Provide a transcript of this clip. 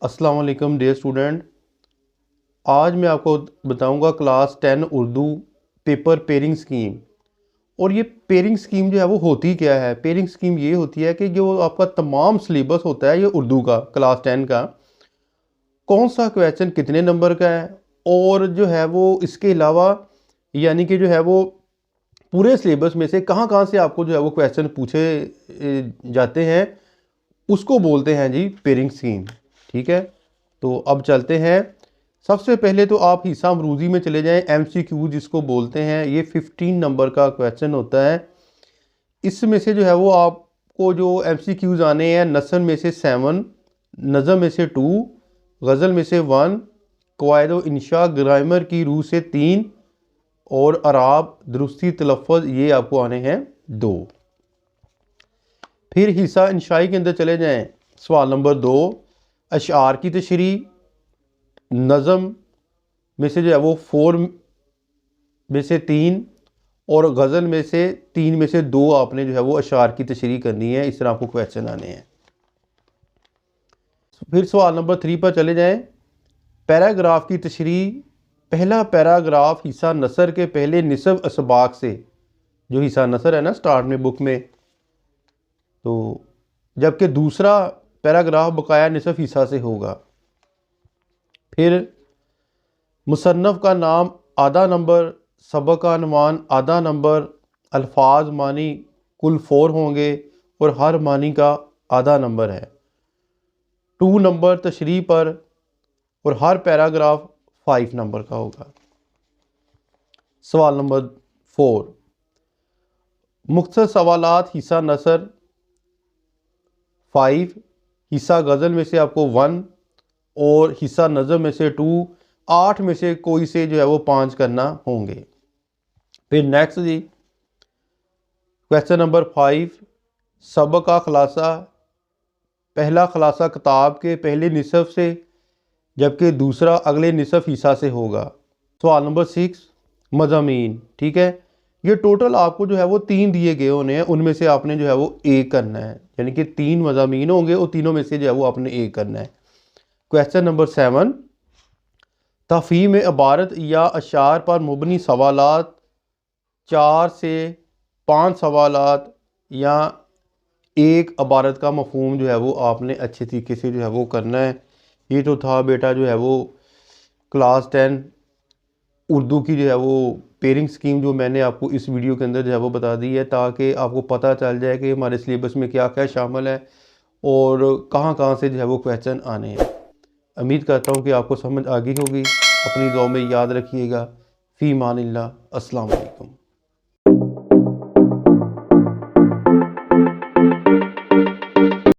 अस्सलाम वालेकुम dear student. आज मैं आपको बताऊंगा class 10 Urdu paper pairing scheme. और ये पेयरिंग स्कीम जो है वो होती क्या है। पेयरिंग स्कीम ये होती है कि जो आपका तमाम सिलेबस होता है ये उर्दू का क्लास 10 का, कौन सा क्वेश्चन कितने नंबर का है, और जो है वो इसके अलावा यानी कि जो है वो पूरे सिलेबस में से कहाँ कहाँ से आपको जो है वो क्वेश्चन पूछे जाते हैं, उसको बोलते हैं जी पेयरिंग स्कीम। ठीक है, तो अब चलते हैं। सबसे पहले तो आप हिस्सा मरूजी में चले जाएं। MCQ जिसको बोलते हैं, ये 15 नंबर का क्वेश्चन होता है। इसमें से जो है वो आपको जो MCQs आने हैं, नस्ल में से 7, नज़म में से 2, गज़ल में से 1, कवायद व इंशा ग्रामर की रूह से 3 और अराब दुरुस्ती तलफ़्फ़ुज़ ये आपको आने हैं 2। फिर हिस्सा इंशाई के अंदर चले जाएं। सवाल नंबर 2, अशार की तशरी, नज़म में से जो है वो 4 में से 3 और गज़ल में से 3 में से 2 आपने जो है वो अशार की तशरी करनी है। इस तरह आपको क्वेश्चन आने हैं। फिर सवाल नंबर 3 पर चले जाएं। पैराग्राफ की तशरी, पहला पैराग्राफ हिस्सा नसर के पहले निसब असबाक से, जो हिस्सा नसर है ना स्टार्ट में बुक में, तो जबकि दूसरा पैराग्राफ बकाया निसफ हिस्सा से होगा। फिर मुसन्नफ़ का नाम आधा नंबर, सबक का अनवान आधा नंबर, अल्फाज मानी कुल 4 होंगे और हर मानी का आधा नंबर है। 2 नंबर तशरीह पर और हर पैराग्राफ 5 नंबर का होगा। सवाल नंबर 4, मुख्तसर सवालात हिस्सा नसर 5, हिस्सा गज़ल में से आपको 1 और हिस्सा नज़म में से 2, 8 में से कोई से जो है वो 5 करना होंगे। फिर नेक्स्ट जी क्वेश्चन नंबर 5, सबक का खुलासा, पहला खुलासा किताब के पहले निसफ से जबकि दूसरा अगले निसफ हिस्सा से होगा। सवाल नंबर 6, मज़ामीन। ठीक है, ये टोटल आपको जो है वो 3 दिए गए होने हैं, उनमें से आपने जो है वो एक करना है, यानी कि 3 मज़ामीन होंगे और तीनों में से जो है वो आपने एक करना है। क्वेश्चन नंबर 7, तफ़हीम इबारत या अशार पर मुबनी सवालात, 4 से 5 सवालात या एक इबारत का मफ़हूम जो है वो आपने अच्छे तरीके से जो है वो करना है। ये तो था बेटा जो है वो क्लास 10 उर्दू की जो है वो पेयरिंग स्कीम, जो मैंने आपको इस वीडियो के अंदर जो है वो बता दी है, ताकि आपको पता चल जाए कि हमारे सिलेबस में क्या क्या शामिल है और कहाँ कहाँ से जो है वो क्वेश्चन आने हैं। उम्मीद करता हूँ कि आपको समझ आ गई होगी। अपनी दुआ में याद रखिएगा। फ़ी मानिल्लाह। अस्सलाम वालेकुम।